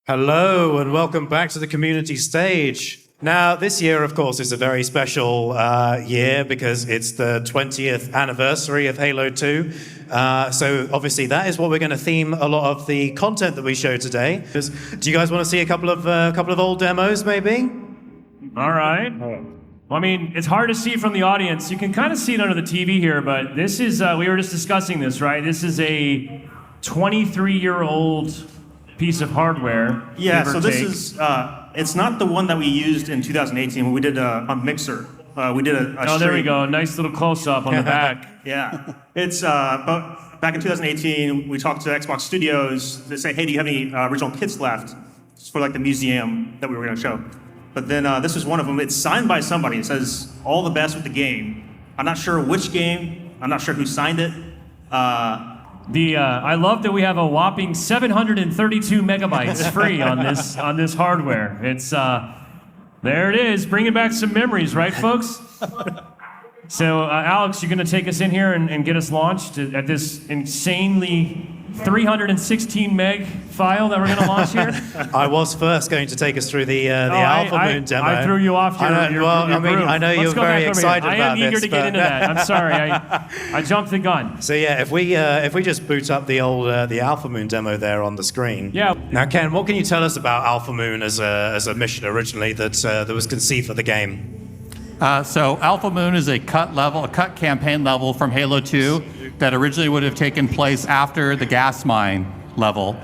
Hello and welcome back to the community stage. Now, this year, of course, is a very special year because it's the 20th anniversary of Halo 2. So obviously that is what we're going to theme a lot of the content that we show today. Do you guys want to see a couple of old demos, maybe? All right. Well, I mean, it's hard to see from the audience. You can kind of see it under the TV here, but this is, we were just discussing this, right? This is a 23-year-old piece of hardware. Yeah, so this is, it's not the one that we used in 2018 when we did a mixer. We did a Oh, there we go. Nice little close-up on the back. Yeah. It's, but back in 2018, we talked to Xbox Studios to say, hey, do you have any original kits left for like the museum that we were going to show? But then this was one of them. It's signed by somebody. It says, all the best with the game. I'm not sure which game. I'm not sure who signed it. I love that we have a whopping 732 megabytes free on this hardware. It's there it is, bringing back some memories, right, folks? So, Alex, you're going to take us in here and get us launched at this insanely 316 meg file that we're going to launch here. I was first going to take us through the Alpha Moon demo. I threw you off your I know you're very excited about this. I am eager to get into that. I'm sorry, I jumped the gun. So yeah, if we just boot up the old the Alpha Moon demo there on the screen. Yeah. Now, Ken, what can you tell us about Alpha Moon as a mission originally that was conceived for the game? So Alpha Moon is a cut campaign level from Halo 2 that originally would have taken place after the gas mine level.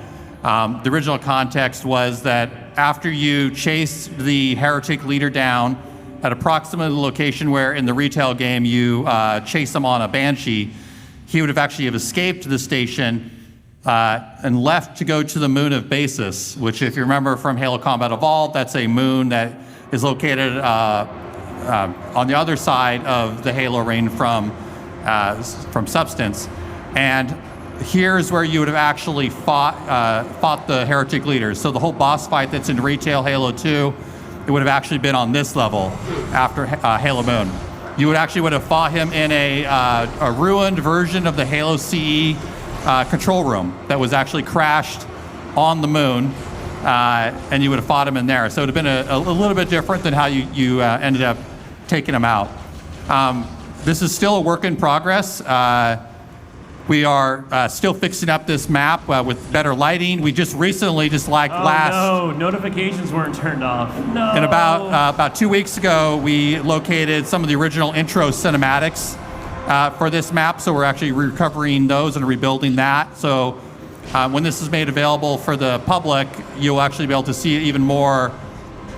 The original context was that after you chase the heretic leader down at approximately the location where in the retail game you chase him on a Banshee, he would have actually escaped the station and left to go to the moon of Basis, which if you remember from Halo Combat Evolved, that's a moon that is located on the other side of the Halo ring from Substance, and here's where you would have actually fought the heretic leaders. So the whole boss fight that's in retail Halo 2, it would have actually been on this level after Halo Moon. You would have fought him in a ruined version of the Halo CE control room that was actually crashed on the moon, and you would have fought him in there. So it would have been a little bit different than how you ended up taking him out. This is still a work in progress. We are still fixing up this map with better lighting. We just recently, No, notifications weren't turned off. No. And about 2 weeks ago, we located some of the original intro cinematics for this map. So we're actually recovering those and rebuilding that. So when this is made available for the public, you'll actually be able to see even more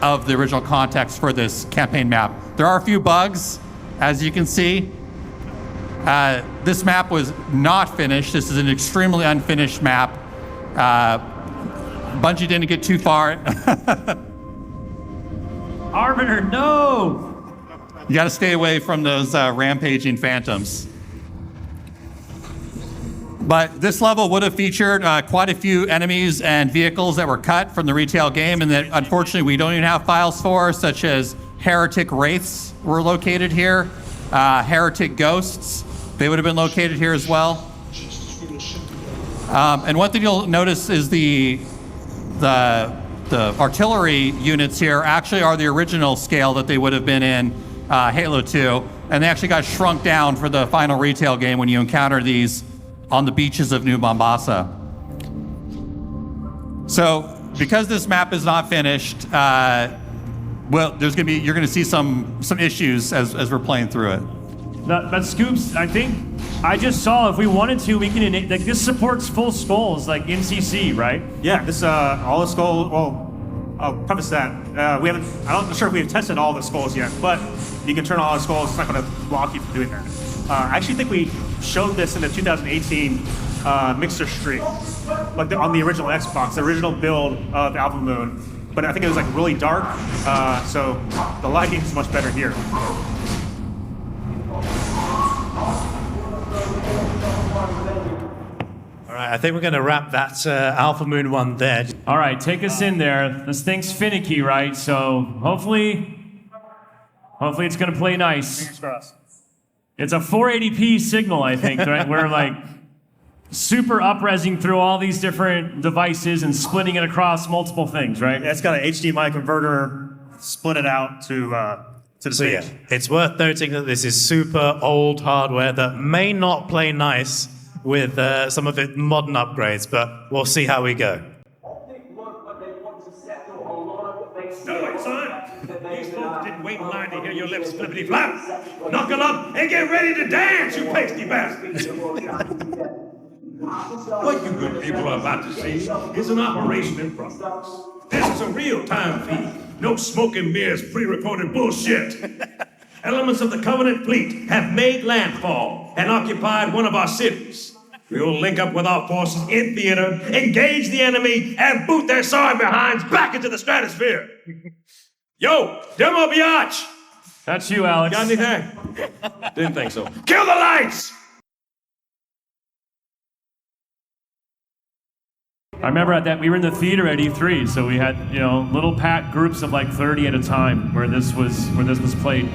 of the original context for this campaign map. There are a few bugs, as you can see. This map was not finished. This is an extremely unfinished map. Bungie didn't get too far. Arbiter, no! You got to stay away from those rampaging phantoms. But this level would have featured quite a few enemies and vehicles that were cut from the retail game and that unfortunately we don't even have files for, such as heretic wraiths were located here, heretic ghosts, they would have been located here as well. And one thing you'll notice is the artillery units here actually are the original scale that they would have been in Halo 2, and they actually got shrunk down for the final retail game when you encounter these on the beaches of New Mombasa. So because this map is not finished, well, you're gonna see some issues as we're playing through it. But Scoops, I think I just saw if we wanted to, we can like this supports full skulls like NCC, right? Yeah, this all the skulls. Well, I'll preface that we haven't. I'm not sure if we've tested all the skulls yet, but you can turn on all the skulls. It's not going to block you from doing that. I actually think we showed this in the 2018 mixer stream, like on the original Xbox, the original build of Alpha Moon. But I think it was like really dark, so the lighting is much better here. All right, I think we're going to wrap that Alpha Moon one there. All right, take us in there. This thing's finicky, right? So hopefully it's going to play nice. Fingers crossed. It's a 480p signal, I think, right? We're like super up-resing through all these different devices and splitting it across multiple things, right? Yeah, it's got an HDMI converter, split it out to the So stage. yeah, it's worth noting that this is super old hardware that may not play nice with some of its modern upgrades, but we'll see how we go. No, son. These folks didn't wait in line to hear your lips flippity flap. Knuckle up and get ready to dance, you pasty bastards. What you good people are about to see is an operation in progress. This is a real-time feed. No smoke and mirrors, pre-recorded bullshit. Elements of the Covenant fleet have made landfall and occupied one of our cities. We'll link up with our forces in theater, engage the enemy, and boot their sorry behinds back into the stratosphere. Yo, demo biatch! That's you, Alex. Got anything? Didn't think so. Kill the lights! I remember at that we were in the theater at E3, so we had little packed groups of like 30 at a time where this was played.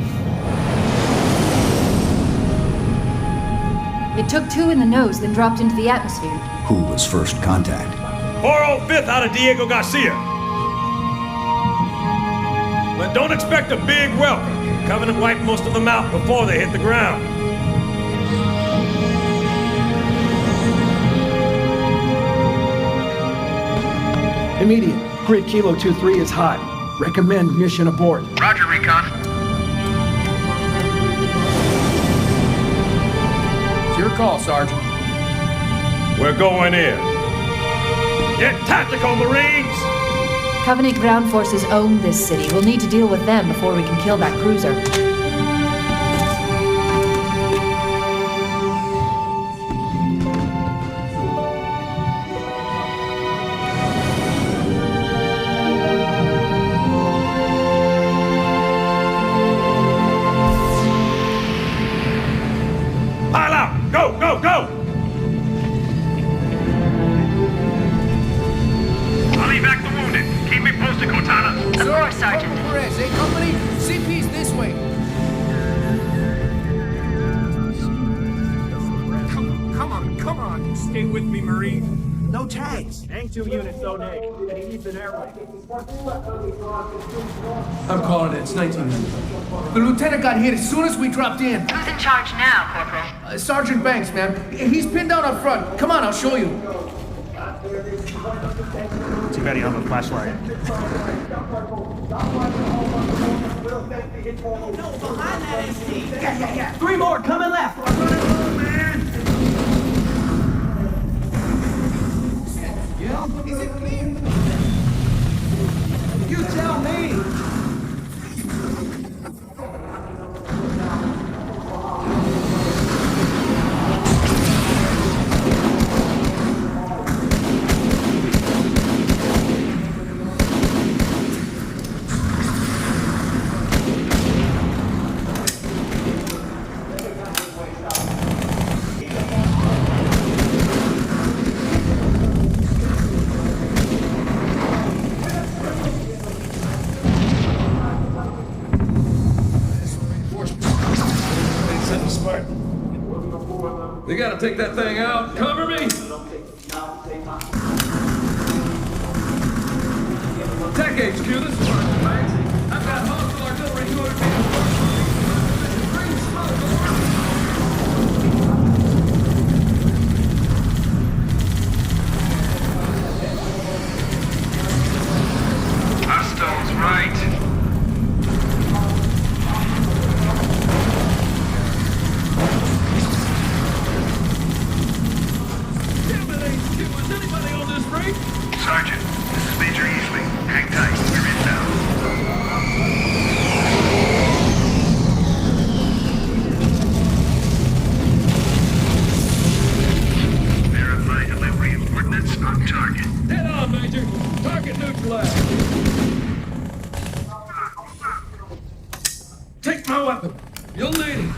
It took 2 in the nose, then dropped into the atmosphere. Who was first contact? 405th out of Diego Garcia. But don't expect a big welcome. Covenant wiped most of them out before they hit the ground. Immediate. Grid Kilo 23 is hot. Recommend mission abort. Roger, Recon. It's your call, Sergeant. We're going in. Get tactical, Marines! Covenant ground forces own this city. We'll need to deal with them before we can kill that cruiser. Pile out! Go, go, go! I'll evac the wounded. Keep me posted, Cortana. Of course, Sergeant. Perez, hey, company? CP's this way. Come on. Stay with me, Marine. No tags. Hang 2 units, though, Nick. He needs an airway. I'm calling it. It's 1900. The lieutenant got hit as soon as we dropped in. Who's in charge now, Corporal? Sergeant Banks, man. He's pinned down up front. Come on, I'll show you. Too bad you don't have a flashlight. Yeah. 3 more coming left. Is it clear? You tell me. They gotta take that thing out. Cover me! Tech HQ, this is Sergeant Banks. I've got hostile artillery 200 meters north. Bring smoke. Hostiles right. Is anybody on this ring? Sergeant, this is Major Easley. Hang tight. We're in now. Verify delivery of coordinates on target. Head on, Major. Target neutralized. Take my weapon. You'll need it.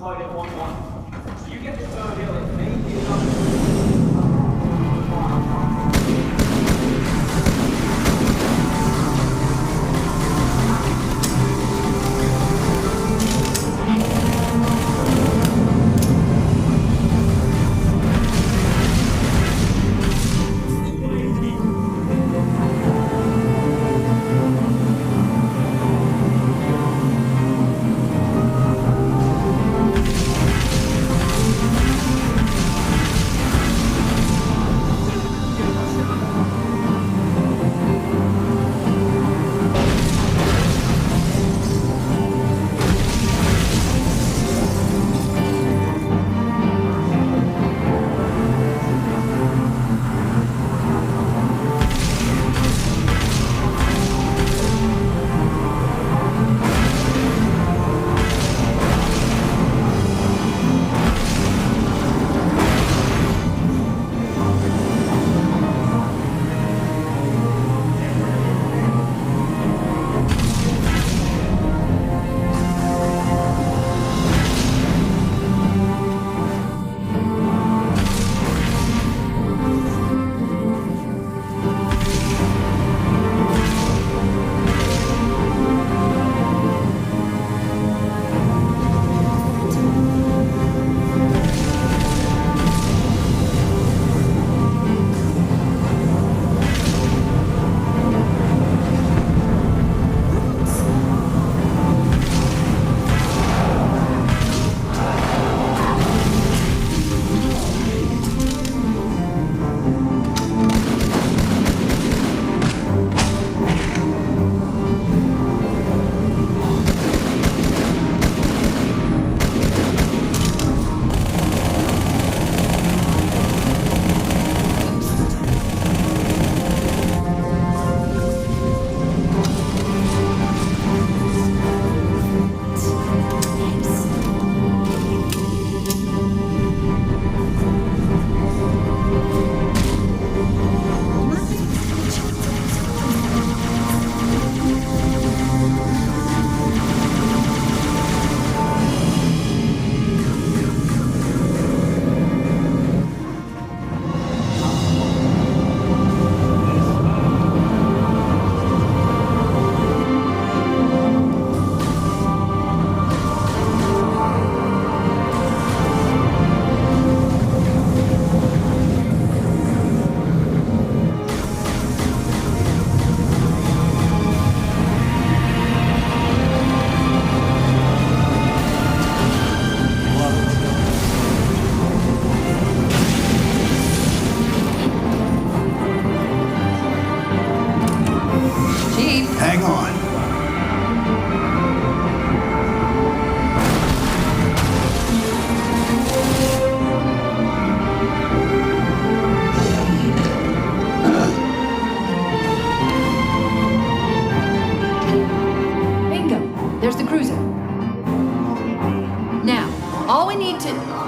target 1-1. You get to Bird Hill, it may be enough.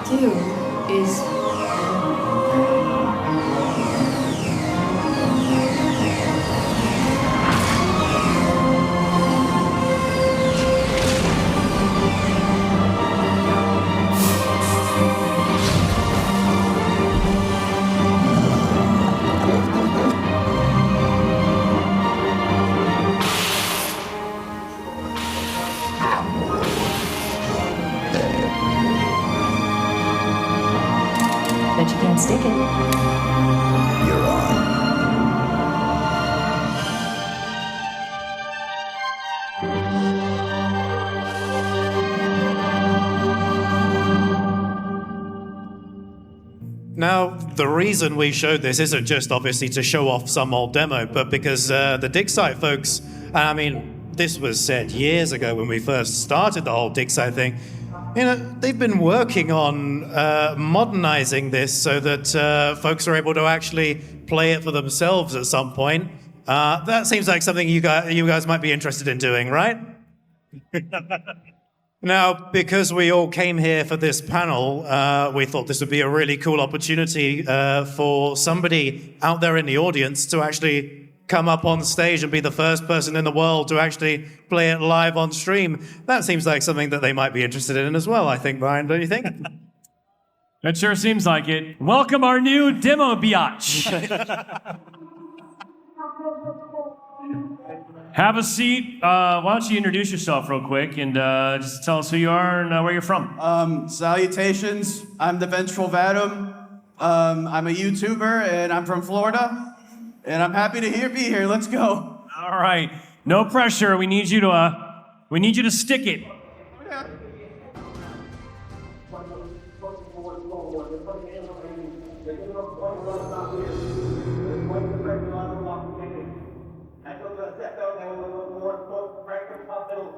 do is... Bet you can't stick it. You're on. Now, the reason we showed this isn't just obviously to show off some old demo, but because the Digsite folks, and I mean, this was said years ago when we first started the whole Digsite thing, you know, they've been working on modernizing this so that folks are able to actually play it for themselves at some point. That seems like something you guys might be interested in doing, right? Now, because we all came here for this panel, we thought this would be a really cool opportunity for somebody out there in the audience to actually come up on stage and be the first person in the world to actually play it live on stream. That seems like something that they might be interested in as well, I think, Brian, don't you think? It sure seems like it. Welcome our new demo biatch. Have a seat. Why don't you introduce yourself real quick and just tell us who you are and where you're from. Salutations. I'm the Vengeful Vatum. I'm a YouTuber and I'm from Florida. And I'm happy to be here. Let's go. All right. No pressure. We need you to stick it.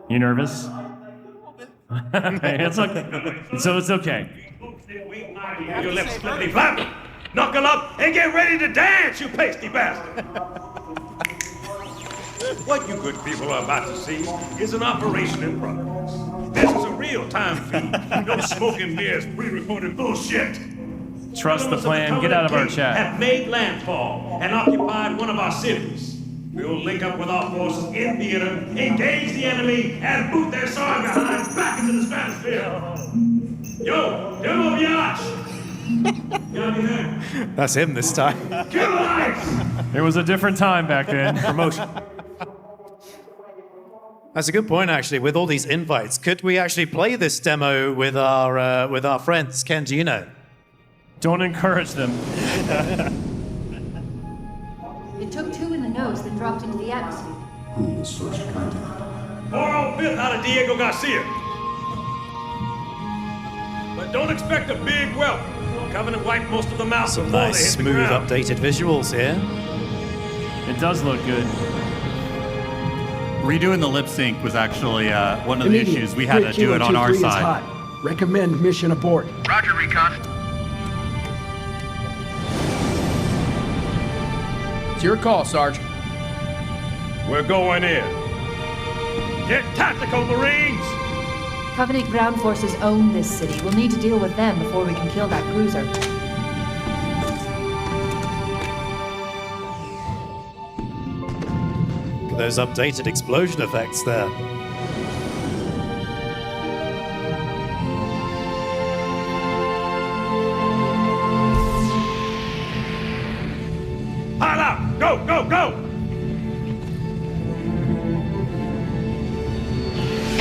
You nervous? It's okay. So it's okay. Your lips flippity flap. Knuckle up and get ready to dance, you pasty bastard. What you good people are about to see is an operation in progress. This is a real-time feed. No smoking mirrors, pre-recorded bullshit. Trust the plan. Get out of our chat. Have made landfall and occupied one of our cities. We'll link up with our forces in theater, engage the enemy, and boot their sword behind back into the stratosphere. Yo, demo biatch! That's him this time. Kill the lights! It was a different time back then. Promotion. That's a good point, actually. With all these invites, could we actually play this demo with our friends? Ken, do you know? Don't encourage them. It took 2 in the nose, then dropped into the atmosphere. Who is source contact? 405th out of Diego Garcia. But don't expect a big welcome. Covenant wiped most of them out Some before they nice, hit the smooth, ground. updated visuals here. It does look good. Redoing the lip sync was actually one of the Immediate. issues. We had to Grid do it on our 23 is side. hot. Recommend mission abort. Roger, Recon. It's your call, Sarge. We're going in. Get tactical, Marines! Covenant ground forces own this city. We'll need to deal with them before we can kill that cruiser. Those updated explosion effects there. Pile out! Go, go, go!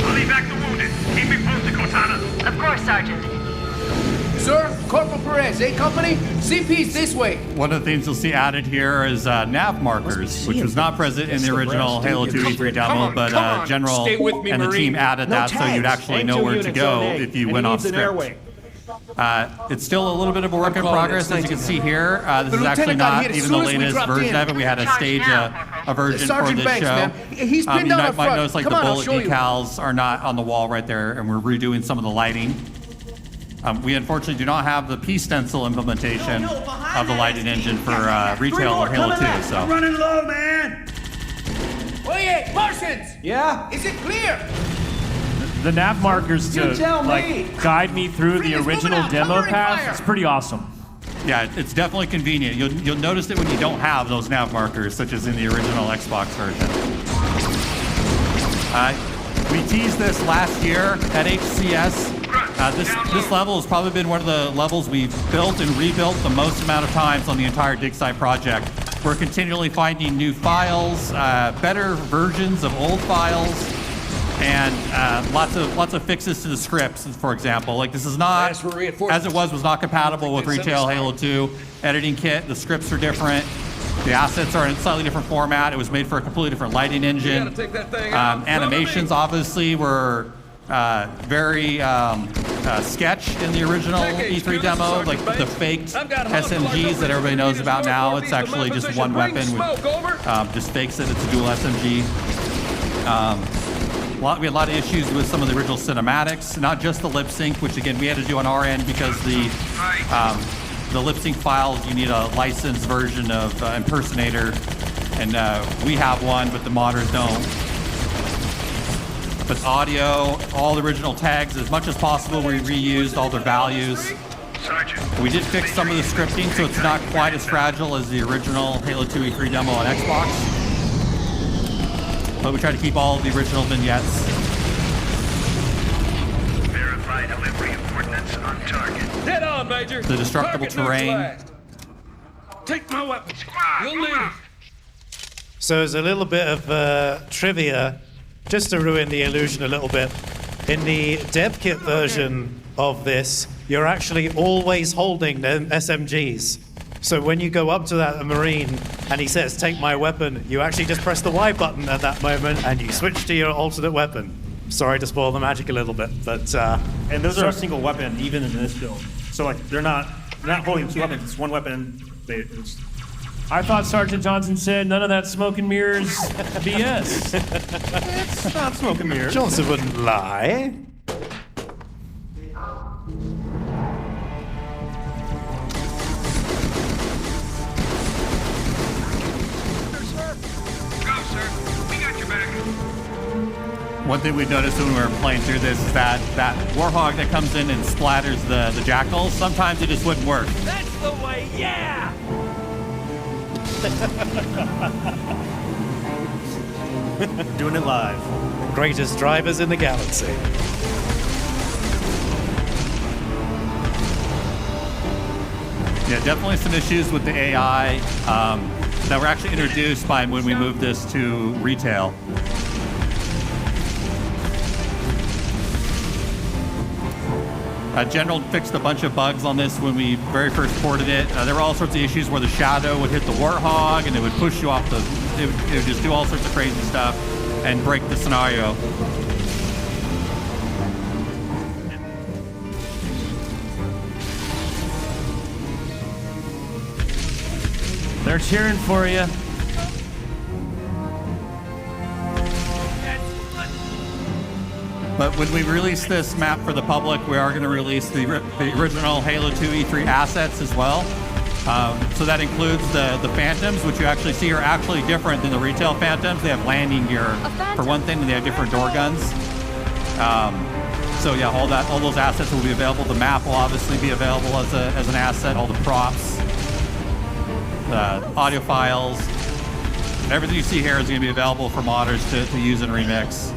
I'll evac the wounded. Keep me posted, Cortana. Of course, Sergeant. Sir, Corporal Perez, A Company, CP's this way. One of the things you'll see added here is nav markers, which was not present in the original Halo 2 E3 demo, but General Stay with me, and the Marine. team added that so you'd actually know where to go if you went off script. It's still a little bit of a work in progress, as you can see here. This is actually not even the latest version of it. We had to stage a version for this show. He's pinned You down up might front. notice like Come the on, I'll bullet show you. decals are not on the wall right there, and we're redoing some of the lighting. We unfortunately do not have the P-stencil implementation of the lighting engine for retail or Halo 2. So Running low, man! Oye, Martians! Yeah? Is it clear? The nav markers You to tell me. like guide me through the Freedom's moving original out, demo covering path. fire. It's pretty awesome. yeah, it's definitely convenient. You'll notice it when you don't have those nav markers, such as in the original Xbox version. We teased this last year at HCS. This level has probably been one of the levels we've built and rebuilt the most amount of times on the entire Digsite project. We're continually finding new files, better versions of old files, and lots of fixes to the scripts. For example, like this is not, as it was not compatible with retail Halo 2 editing kit. The scripts are different. The assets are in a slightly different format. It was made for a completely different lighting engine. Animations obviously were very sketch in the original E3 demo, like the faked SMGs that everybody knows about now. It's actually just one weapon, just fakes it. It's a dual SMG. We had a lot of issues with some of the original cinematics, not just the lip sync, which again we had to do on our end because the lip sync files, you need a licensed version of Impersonator, and we have one, but the modders don't. But audio, all the original tags, as much as possible, we reused all their values. We did fix some of the scripting, so it's not quite as fragile as the original Halo 2 E3 demo on Xbox. but we try to keep all of the original vignettes. Verify delivery of ordnance on target. Head on, Major. The destructible Target terrain. neutralized. Take my weapon. You'll need it. So as a little bit of trivia, just to ruin the illusion a little bit, in the dev kit version of this, you're actually always holding the SMGs. So when you go up to that Marine and he says, take my weapon, you actually just press the Y button at that moment and you switch to your alternate weapon. Sorry to spoil the magic a little bit, but... and those are a single weapon, even in this build. So like, they're not holding two weapons, it's one weapon. I thought Sergeant Johnson said none of that smoke and mirrors BS. It's not smoke and mirrors. Johnson wouldn't lie. Go, sir. We got your back. One thing we noticed when we were playing through this is that Warhog that comes in and splatters the jackals, sometimes it just wouldn't work. That's the way, yeah! Doing it live. Greatest drivers in the galaxy. Yeah, definitely some issues with the AI that were actually introduced by when we moved this to retail. General fixed a bunch of bugs on this when we very first ported it. There were all sorts of issues where the shadow would hit the Warthog and it would push you off the... It would just do all sorts of crazy stuff and break the scenario. They're cheering for you. But when we release this map for the public, we are going to release the original Halo 2 E3 assets as well. So that includes the Phantoms, which you actually see are actually different than the retail Phantoms. They have landing gear for one thing, and they have different door guns. So yeah, all those assets will be available. The map will obviously be available as an asset. All the props, the audio files, everything you see here is going to be available for modders to use and remix.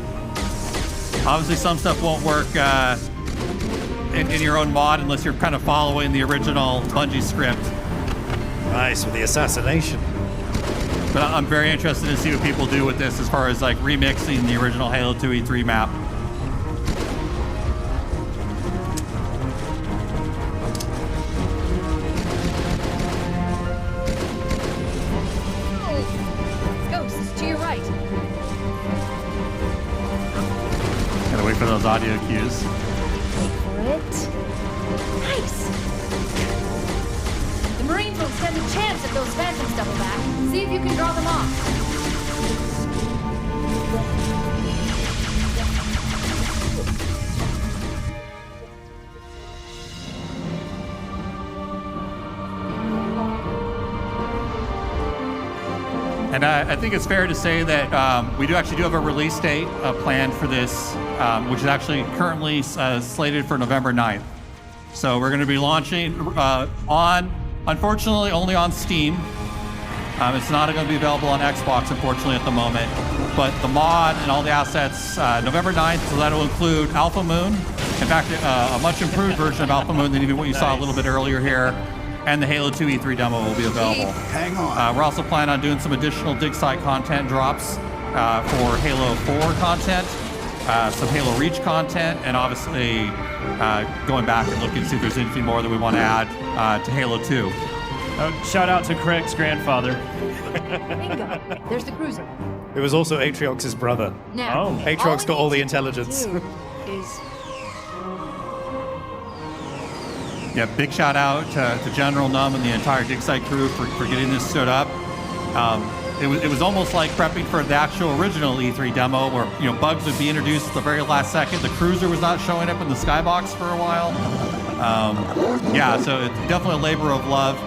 Obviously, some stuff won't work in your own mod unless you're kind of following the original Bungie script. Nice, with the assassination. But I'm very interested to see what people do with this as far as like remixing the original Halo 2 E3 map. Ghosts, to your right. Gotta wait for those audio cues. Wait for it. Nice. The Marines won't stand a chance if those Phantoms double back. See if you can draw them off. And I think it's fair to say that we do have a release date planned for this, which is actually currently slated for November 9th. So we're going to be launching unfortunately, only on Steam. It's not going to be available on Xbox, unfortunately, at the moment. But the mod and all the assets, November 9th, so that'll include Alpha Moon. In fact, a much improved version of Alpha Moon than even what you saw a little bit earlier here. And the Halo 2 E3 demo will be available. Hang on. We're also planning on doing some additional Digsite content drops for Halo 4 content, some Halo Reach content, and obviously going back and looking to see if there's anything more that we want to add to Halo 2. Shout out to Craig's grandfather. Bingo. There's the cruiser. It was also Atriox's brother. Now, Oh. Atriox got all the we need intelligence. to do is Yeah, big shout out to General Num and the entire Digsite crew for getting this stood up. It was almost like prepping for the actual original E3 demo where bugs would be introduced at the very last second. The cruiser was not showing up in the skybox for a while. So it's definitely a labor of love.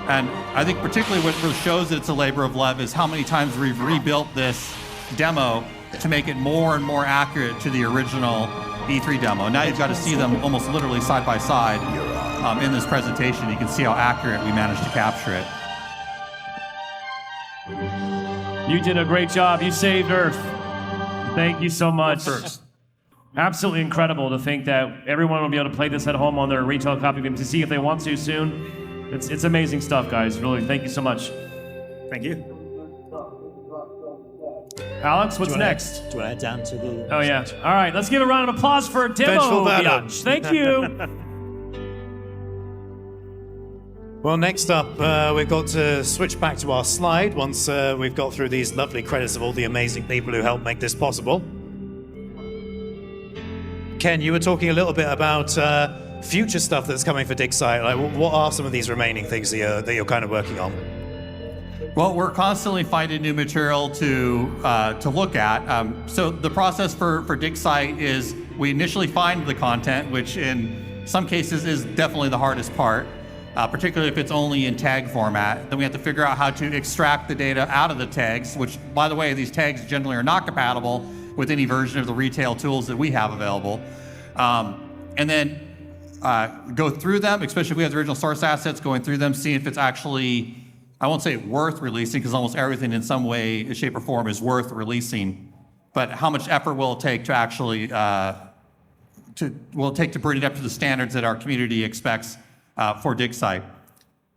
And I think particularly what shows that it's a labor of love is how many times we've rebuilt this demo to make it more and more accurate to the original E3 demo. Now you've got to see them almost literally side by side in this presentation. You can see how accurate we managed to capture it. You did a great job. You saved Earth. Thank you so much. Absolutely incredible to think that everyone will be able to play this at home on their retail copy of MCC if they want to soon. It's amazing stuff, guys. Really, thank you so much. Thank you. Alex, what's next? Do you want to head down to the... Oh, yeah. All right, let's give a round of applause for Vengeful Demo Venom. Biatch. Thank you. Well, next up, we've got to switch back to our slide once we've got through these lovely credits of all the amazing people who helped make this possible. Ken, you were talking a little bit about future stuff that's coming for Digsite. Like, what are some of these remaining things that you're kind of working on? Well, we're constantly finding new material to look at. So the process for Digsite is we initially find the content, which in some cases is definitely the hardest part, particularly if it's only in tag format. Then we have to figure out how to extract the data out of the tags, which, by the way, these tags generally are not compatible with any version of the retail tools that we have available. And then go through them, especially if we have the original source assets, going through them, seeing if it's actually, I won't say worth releasing, because almost everything in some way, shape, or form is worth releasing. But how much effort will it take to actually, to bring it up to the standards that our community expects for Digsite?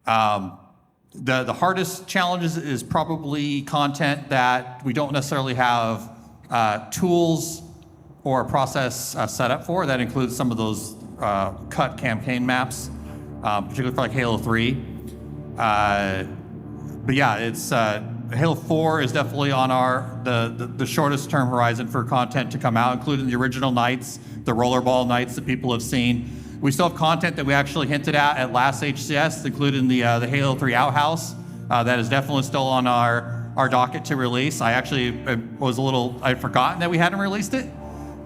The hardest challenges is probably content that we don't necessarily have tools or a process set up for. That includes some of those cut campaign maps, particularly for like Halo 3. But yeah, it's Halo 4 is definitely on the shortest term horizon for content to come out, including the original nights, the rollerball nights that people have seen. We still have content that we actually hinted at last HCS, including the Halo 3 Outhouse. That is definitely still on our docket to release. I'd forgotten that we hadn't released it.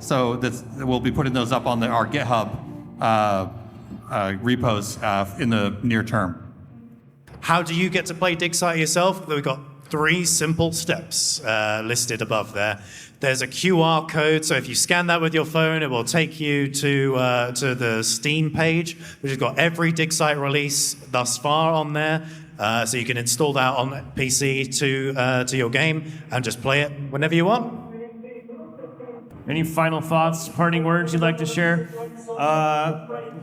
So we'll be putting those up on our GitHub repos in the near term. How do you get to play Digsite yourself? We've got 3 simple steps listed above there. There's a QR code, so if you scan that with your phone, it will take you to the Steam page, which has got every Digsite release thus far on there. So you can install that on PC to your game and just play it whenever you want. Any final thoughts, parting words you'd like to share?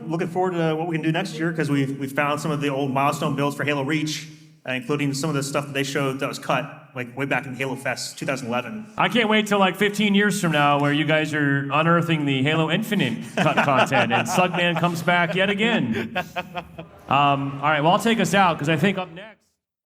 Looking forward to what we can do next year, because we've found some of the old milestone builds for Halo Reach, including some of the stuff that they showed that was cut like way back in Halo Fest 2011. I can't wait till like 15 years from now where you guys are unearthing the Halo Infinite cut content and Slugman comes back yet again. All right, well, I'll take us out because I think up next...